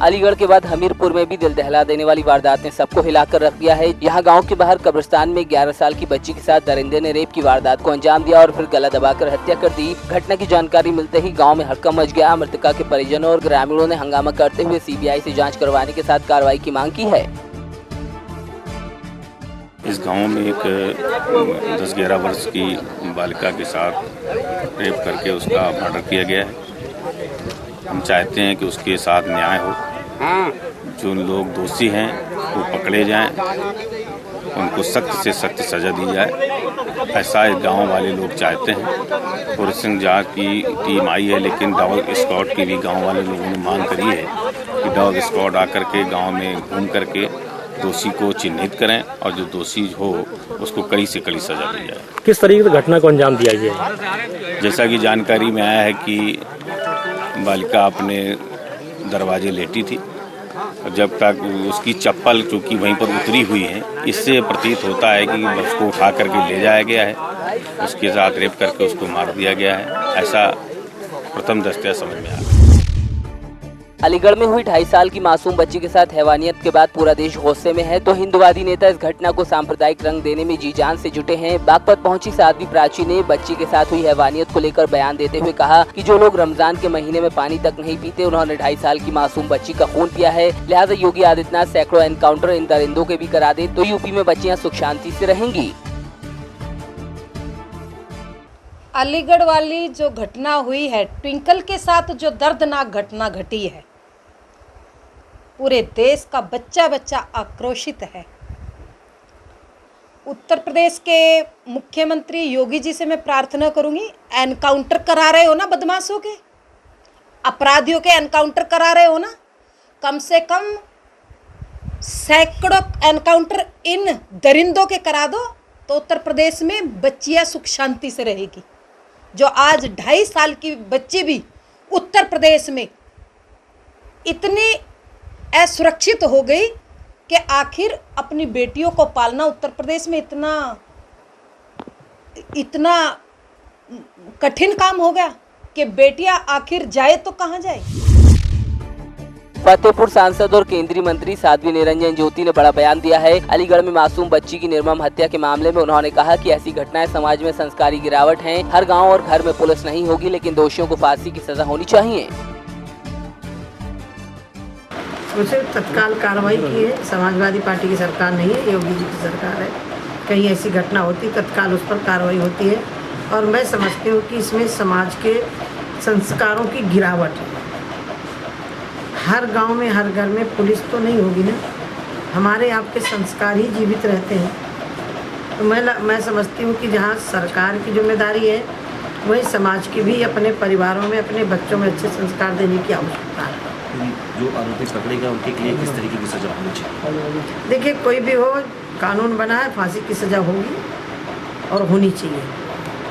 अलीगढ़ के बाद हमीरपुर में भी दिल दहला देने वाली वारदात ने सबको हिलाकर रख दिया है। यहाँ गांव के बाहर कब्रिस्तान में 11 साल की बच्ची के साथ दरिंदे ने रेप की वारदात को अंजाम दिया और फिर गला दबाकर हत्या कर दी। घटना की जानकारी मिलते ही गांव में हड़कंप मच गया। मृतका के परिजनों और ग्रामीणों ने हंगामा करते हुए सीबीआई से जाँच करवाने के साथ कार्रवाई की मांग की है। इस गांव में एक 10-11 वर्ष की बालिका के साथ रेप करके उसका मर्डर किया गया है। हम चाहते हैं कि उसके साथ न्याय हो। जो लोग दोषी हैं वो पकड़े जाएं, उनको सख्त से सख्त सज़ा दी जाए। ऐसा इस गांव वाले लोग चाहते हैं। फॉरेंसिक जांच की टीम आई है, लेकिन डॉग स्क्वाड की भी गांव वाले लोगों ने मांग करी है कि डॉग स्क्वाड आकर के गाँव में घूम करके दोषी को चिन्हित करें और जो दोषी हो उसको कड़ी से कड़ी सजा दी जाए। किस तरीके से घटना को अंजाम दिया गया है? जैसा कि जानकारी में आया है कि बालिका अपने दरवाजे लेटी थी, जब तक उसकी चप्पल चूँकि वहीं पर उतरी हुई है, इससे प्रतीत होता है कि उसको उठा करके ले जाया गया है, उसके साथ रेप करके उसको मार दिया गया है। ऐसा प्रथम दृष्टया समझ में आया। अलीगढ़ में हुई 2.5 साल की मासूम बच्ची के साथ हैवानियत के बाद पूरा देश गुस्से में है, तो हिंदुवादी नेता इस घटना को सांप्रदायिक रंग देने में जी जान से जुटे हैं। बागपत पहुंची साध्वी प्राची ने बच्ची के साथ हुई हैवानियत को लेकर बयान देते हुए कहा कि जो लोग रमजान के महीने में पानी तक नहीं पीते, उन्होंने 2.5 साल की मासूम बच्ची का खून पिया है। लिहाजा योगी आदित्यनाथ सैकड़ों एनकाउंटर इन दरिंदों के भी करा दे तो यूपी में बच्चियाँ सुख शांति से रहेंगी। अलीगढ़ वाली जो घटना हुई है, ट्विंकल के साथ जो दर्दनाक घटना घटी है, पूरे देश का बच्चा आक्रोशित है। उत्तर प्रदेश के मुख्यमंत्री योगी जी से मैं प्रार्थना करूंगी, एनकाउंटर करा रहे हो ना बदमाशों के, अपराधियों के एनकाउंटर करा रहे हो ना, कम से कम सैकड़ों एनकाउंटर इन दरिंदों के करा दो तो उत्तर प्रदेश में बच्चियां सुख शांति से रहेगी। जो आज 2.5 साल की बच्ची भी उत्तर प्रदेश में इतनी असुरक्षित हो गई कि आखिर अपनी बेटियों को पालना उत्तर प्रदेश में इतना कठिन काम हो गया कि बेटियां आखिर जाए तो कहां जाए। फतेहपुर सांसद और केंद्रीय मंत्री साध्वी निरंजन ज्योति ने बड़ा बयान दिया है। अलीगढ़ में मासूम बच्ची की निर्मम हत्या के मामले में उन्होंने कहा कि ऐसी घटनाएं समाज में संस्कारी गिरावट हैं। हर गांव और घर में पुलिस नहीं होगी, लेकिन दोषियों को फांसी की सजा होनी चाहिए। उसे तत्काल कार्रवाई की है। समाजवादी पार्टी की सरकार नहीं है, योगी जी की सरकार है। कहीं ऐसी घटना होती तत्काल उस पर कार्रवाई होती है और मैं समझती हूँ कि इसमें समाज के संस्कारों की गिरावट है। हर गांव में हर घर में पुलिस तो नहीं होगी ना, हमारे आपके संस्कार ही जीवित रहते हैं। तो मैं समझती हूँ कि जहाँ सरकार की जिम्मेदारी है, वहीं समाज की भी अपने परिवारों में अपने बच्चों में अच्छे संस्कार देने की आवश्यकता है। जो आरोपी पकड़ेगा उनके लिए किस तरीके की सजा होनी चाहिए? देखिए, कोई भी हो, कानून बना है, फांसी की सजा होगी और होनी चाहिए।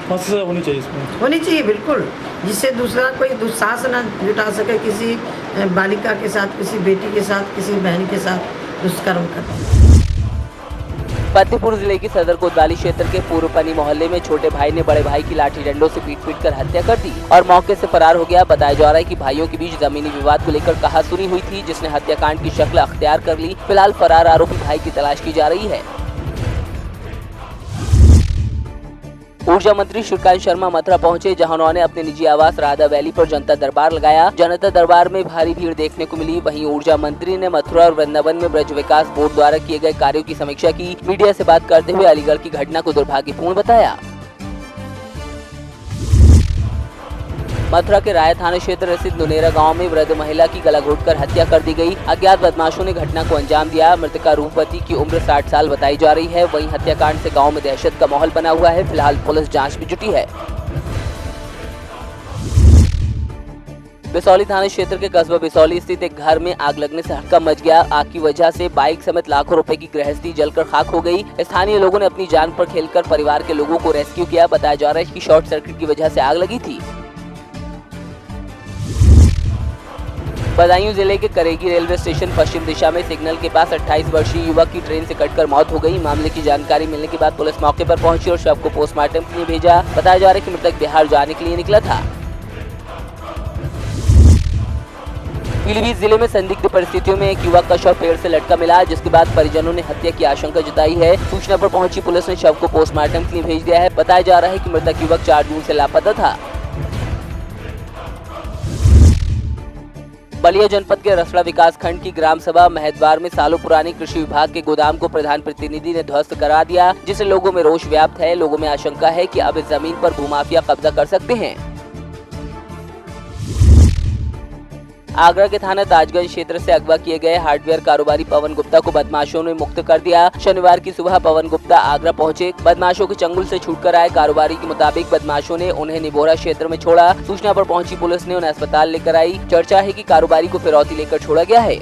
फांसी सजा होनी चाहिए, इसमें होनी चाहिए बिल्कुल, जिससे दूसरा कोई दुस्साहस न जुटा सके किसी बालिका के साथ, किसी बेटी के साथ, किसी बहन के साथ दुष्कर्म करना। फतेहपुर जिले की सदर कोतवाली क्षेत्र के पूर्व पनी मोहल्ले में छोटे भाई ने बड़े भाई की लाठी डंडों से पीट कर हत्या कर दी और मौके से फरार हो गया। बताया जा रहा है कि भाइयों के बीच जमीनी विवाद को लेकर कहासुनी हुई थी, जिसने हत्याकांड की शक्ल अख्तियार कर ली। फिलहाल फरार आरोपी भाई की तलाश की जा रही है। ऊर्जा मंत्री श्रीकांत शर्मा मथुरा पहुंचे, जहां उन्होंने अपने निजी आवास राधा वैली पर जनता दरबार लगाया। जनता दरबार में भारी भीड़ देखने को मिली। वहीं ऊर्जा मंत्री ने मथुरा और वृंदावन में ब्रज विकास बोर्ड द्वारा किए गए कार्यों की समीक्षा की। मीडिया से बात करते हुए अलीगढ़ की घटना को दुर्भाग्यपूर्ण बताया। मथुरा के राय थाना क्षेत्र स्थित नुनेरा गांव में वृद्ध महिला की गला घोंटकर हत्या कर दी गई। अज्ञात बदमाशों ने घटना को अंजाम दिया। मृतका रूपवती की उम्र 60 साल बताई जा रही है। वहीं हत्याकांड से गांव में दहशत का माहौल बना हुआ है। फिलहाल पुलिस जांच में जुटी है। बिसौली थाना क्षेत्र के कस्बा बिसौली स्थित एक घर में आग लगने से हड़कंप मच गया। आग की वजह से बाइक समेत लाखों रुपए की गृहस्थी जलकर खाक हो गई। स्थानीय लोगों ने अपनी जान पर खेलकर परिवार के लोगों को रेस्क्यू किया। बताया जा रहा है कि शॉर्ट सर्किट की वजह से आग लगी थी। बदायूं जिले के करेगी रेलवे स्टेशन पश्चिम दिशा में सिग्नल के पास 28 वर्षीय युवक की ट्रेन से कटकर मौत हो गई। मामले की जानकारी मिलने के बाद पुलिस मौके पर पहुंची और शव को पोस्टमार्टम के लिए भेजा। बताया जा रहा है कि मृतक बिहार जाने के लिए निकला था। पीलीभीत जिले में संदिग्ध परिस्थितियों में एक युवक का शव पेड़ से लटका मिला, जिसके बाद परिजनों ने हत्या की आशंका जताई है। सूचना पर पहुंची पुलिस ने शव को पोस्टमार्टम के लिए भेज दिया है। बताया जा रहा है कि मृतक युवक 4 जून से लापता था। बलिया जनपद के रसड़ा विकास खंड की ग्राम सभा महतवार में सालों पुरानी कृषि विभाग के गोदाम को प्रधान प्रतिनिधि ने ध्वस्त करा दिया, जिससे लोगों में रोष व्याप्त है। लोगों में आशंका है कि अब इस जमीन पर भूमाफिया कब्जा कर सकते हैं। आगरा के थाना ताजगंज क्षेत्र से अगवा किए गए हार्डवेयर कारोबारी पवन गुप्ता को बदमाशों ने मुक्त कर दिया। शनिवार की सुबह पवन गुप्ता आगरा पहुंचे। बदमाशों के चंगुल से छूटकर आए कारोबारी के मुताबिक बदमाशों ने उन्हें निबोरा क्षेत्र में छोड़ा। सूचना पर पहुंची पुलिस ने उन्हें अस्पताल लेकर आई। चर्चा है कि कारोबारी को फिरौती लेकर छोड़ा गया है।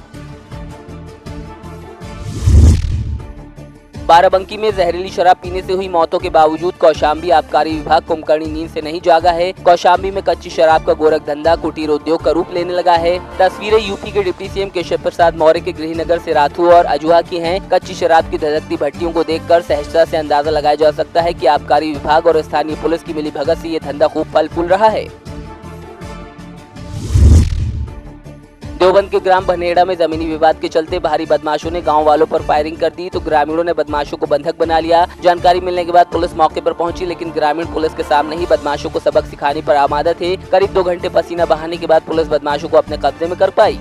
बाराबंकी में जहरीली शराब पीने से हुई मौतों के बावजूद कौशाम्बी आबकारी विभाग कुंभकर्णी नींद से नहीं जागा है। कौशाम्बी में कच्ची शराब का गोरख धंधा कुटीर उद्योग का रूप लेने लगा है। तस्वीरें यूपी के डिप्टी सीएम केशव प्रसाद मौर्य के गृहनगर से राथू और अजुआ की हैं। कच्ची शराब की धधकती भट्टियों को देखकर सहजता से अंदाजा लगाया जा सकता है कि आबकारी विभाग और स्थानीय पुलिस की मिलीभगत से ये धंधा खूब फल फूल रहा है। देवबंद के ग्राम भनेड़ा में जमीनी विवाद के चलते भारी बदमाशों ने गांव वालों पर फायरिंग कर दी, तो ग्रामीणों ने बदमाशों को बंधक बना लिया। जानकारी मिलने के बाद पुलिस मौके पर पहुंची, लेकिन ग्रामीण पुलिस के सामने ही बदमाशों को सबक सिखाने पर आमादा थे। करीब 2 घंटे पसीना बहाने के बाद पुलिस बदमाशों को अपने कब्जे में कर पाई।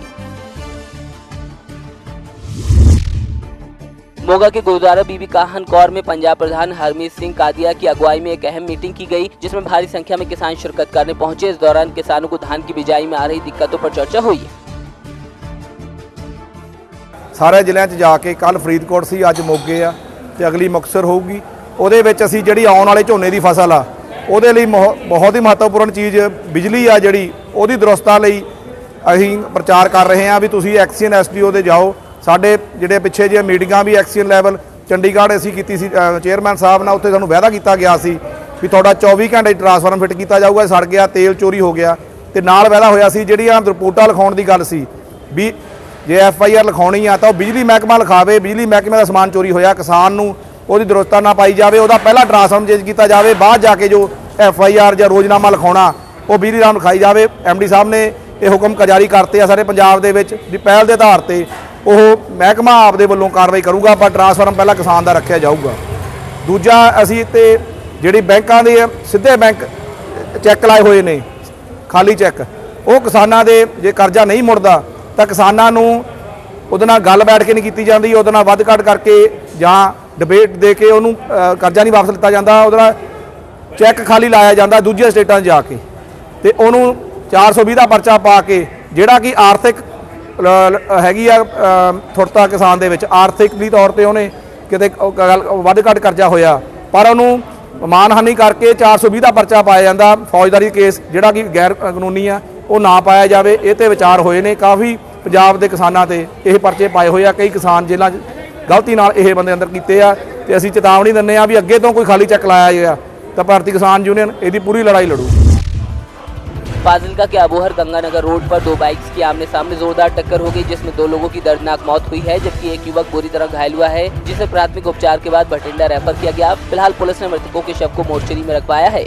मोगा के गुरुद्वारा बीबी काहन कौर में पंजाब प्रधान हरमीत सिंह कादिया की अगुवाई में एक अहम मीटिंग की गई, जिसमें भारी संख्या में किसान शिरकत करने पहुंचे। इस दौरान किसानों को धान की बिजाई में आ रही दिक्कतों पर चर्चा हुई। ਸਾਰੇ ਜ਼ਿਲ੍ਹਿਆਂ 'ਚ ਜਾ ਕੇ ਕੱਲ ਫਰੀਦਕੋਟ ਸੀ, ਅੱਜ ਮੋਗੇ ਆ ਤੇ ਅਗਲੀ ਮੁਕਤਸਰ ਹੋਊਗੀ। ਉਹਦੇ ਵਿੱਚ ਅਸੀਂ ਜਿਹੜੀ ਆਉਣ ਵਾਲੇ ਝੋਨੇ ਦੀ ਫਸਲ ਆ ਉਹਦੇ ਲਈ ਬਹੁਤ ਹੀ ਮਹੱਤਵਪੂਰਨ ਚੀਜ਼ ਬਿਜਲੀ ਆ, ਜਿਹੜੀ ਉਹਦੀ ਦਰੁਸਤਾ ਲਈ ਅਸੀਂ ਪ੍ਰਚਾਰ ਕਰ ਰਹੇ ਹਾਂ ਵੀ ਤੁਸੀਂ ਐਕਸੀਅਨ ਐਸਡੀਓ ਦੇ ਜਾਓ। ਸਾਡੇ ਜਿਹੜੇ ਪਿੱਛੇ ਜਿਹੇ ਮੀਟਿੰਗਾਂ ਵੀ ਐਕਸੀਅਨ ਲੈਵਲ ਚੰਡੀਗੜ੍ਹ ਅਸੀਂ ਕੀਤੀ ਸੀ ਚੇਅਰਮੈਨ ਸਾਹਿਬ ਨਾਲ, ਉੱਥੇ ਸਾਨੂੰ ਵਾਅਦਾ ਕੀਤਾ ਗਿਆ ਸੀ ਵੀ ਤੁਹਾਡਾ 24 ਘੰਟੇ ਟਰਾਂਸਫਾਰਮਰ ਫਿੱਟ ਕੀਤਾ ਜਾਊਗਾ। ਸੜ ਗਿਆ, ਤੇਲ ਚੋਰੀ ਹੋ ਗਿਆ ਤੇ ਨਾਲ ਵਾਅਦਾ ਹੋਇਆ ਸੀ ਜਿਹੜੀਆਂ ਰਿਪੋਰਟਾਂ ਲਿਖਾਉਣ ਦੀ ਗੱਲ ਸੀ ਵੀ ਜੇ FIR ਲਿਖਾਉਣੀ ਆ ਤਾਂ ਉਹ ਬਿਜਲੀ ਮਹਿਕਮਾ ਲਿਖਾਵੇ। ਬਿਜਲੀ ਮਹਿਕਮੇ ਦਾ ਸਮਾਨ ਚੋਰੀ ਹੋਇਆ, ਕਿਸਾਨ ਨੂੰ ਉਹਦੀ ਦਰੁਸਤਾ ਨਾ ਪਾਈ ਜਾਵੇ, ਉਹਦਾ ਪਹਿਲਾ ਟਰਾਂਸਫਾਰਮਰ ਚੇਂਜ ਕੀਤਾ ਜਾਵੇ, ਬਾਅਦ ਜਾ ਕੇ ਜੋ FIR ਜਾਂ ਰੋਜ਼ਨਾਮਾ ਲਿਖਾਉਣਾ ਉਹ ਬਿਜਲੀ ਰਾਮ ਲਿਖਾਈ ਜਾਵੇ। MD ਸਾਹਿਬ ਨੇ ਇਹ ਹੁਕਮ ਜਾਰੀ ਕਰਤੇ ਆ ਸਾਰੇ ਪੰਜਾਬ ਦੇ ਵਿੱਚ ਵੀ ਪਹਿਲ ਦੇ ਆਧਾਰ ਤੇ ਉਹ ਮਹਿਕਮਾ ਆਪਦੇ ਵੱਲੋਂ ਕਾਰਵਾਈ ਕਰੂਗਾ, ਪਰ ਟਰਾਂਸਫਾਰਮਰ ਪਹਿਲਾਂ ਕਿਸਾਨ ਦਾ ਰੱਖਿਆ ਜਾਊਗਾ। ਦੂਜਾ ਅਸੀਂ ਤੇ ਜਿਹੜੀ ਬੈਂਕਾਂ ਦੇ ਸਿੱਧੇ ਬੈਂਕ ਚੈੱਕ ਲਾਏ ਹੋਏ ਨੇ, ਖਾਲੀ ਚੈੱਕ, ਉਹ ਕਿਸਾਨਾਂ ਦੇ ਜੇ ਕਰਜ਼ਾ ਨਹੀਂ ਮੁੜਦਾ ਤਾਂ ਕਿਸਾਨਾਂ ਨੂੰ ਉਹਦੇ ਨਾਲ ਗੱਲ ਬੈਠ ਕੇ ਨਹੀਂ ਕੀਤੀ ਜਾਂਦੀ, ਉਹਦੇ ਨਾਲ ਵੱਧ ਘੱਟ ਕਰਕੇ ਜਾਂ ਡਿਬੇਟ ਦੇ ਕੇ ਉਹਨੂੰ ਕਰਜ਼ਾ ਨਹੀਂ ਵਾਪਸ ਲਿੱਤਾ ਜਾਂਦਾ, ਉਹਦੇ ਨਾਲ ਚੈੱਕ ਖਾਲੀ ਲਾਇਆ ਜਾਂਦਾ ਦੂਜੀਆਂ ਸਟੇਟਾਂ 'ਚ ਜਾ ਕੇ, ਤੇ ਉਹਨੂੰ 420 ਦਾ ਪਰਚਾ ਪਾ ਕੇ ਜਿਹੜਾ ਕਿ ਆਰਥਿਕ ਹੈਗੀ ਆ ਥੁਰਤਾ ਕਿਸਾਨ ਦੇ ਵਿੱਚ, ਆਰਥਿਕਲੀ ਤੌਰ ਤੇ ਉਹਨੇ ਕਿਤੇ ਵੱਧ ਘੱਟ ਕਰਜ਼ਾ ਹੋਇਆ ਪਰ ਉਹਨੂੰ ਮਾਨਹਾਨੀ ਕਰਕੇ 420 ਦਾ ਪਰਚਾ ਪਾਇਆ ਜਾਂਦਾ। ਫੌਜਦਾਰੀ ਕੇਸ ਜਿਹੜਾ ਕਿ ਗੈਰ ਕਾਨੂੰਨੀ ਆ ਉਹ ਨਾ ਪਾਇਆ ਜਾਵੇ। ਇਹ ਤੇ ਵਿਚਾਰ ਹੋਏ ਨੇ, ਕਾਫੀ ਪੰਜਾਬ ਦੇ ਕਿਸਾਨਾਂ ਤੇ ਇਹ ਪਰਚੇ ਪਾਏ ਹੋਏ ਆ। ਕਈ ਕਿਸਾਨ ਜੇਲ੍ਹਾਂ 'ਚ ਗਲਤੀ ਨਾਲ ਇਹ ਬੰਦੇ ਅੰਦਰ ਕੀਤੇ ਆ ਤੇ ਅਸੀਂ ਚੇਤਾਵਨੀ ਦਿੰਦੇ ਆ ਵੀ ਅੱਗੇ ਤੋਂ ਕੋਈ ਖਾਲੀ ਚੈੱਕ ਲਾਇਆ ਜਾਏਗਾ ਤਾਂ ਭਾਰਤੀ ਕਿਸਾਨ यूनियन ਇਹਦੀ ਪੂਰੀ ਲੜਾਈ ਲੜੂ। फाजिल्का के अबोहर गंगानगर रोड पर 2 बाइक्स की आमने सामने जोरदार टक्कर हो गई, जिसमें 2 लोगों की दर्दनाक मौत हुई है, जबकि एक युवक बुरी तरह घायल हुआ है, जिसे प्राथमिक उपचार के बाद बठिंडा रेफर किया गया। फिलहाल पुलिस ने मृतकों के शव को मोर्चरी में रखवाया है।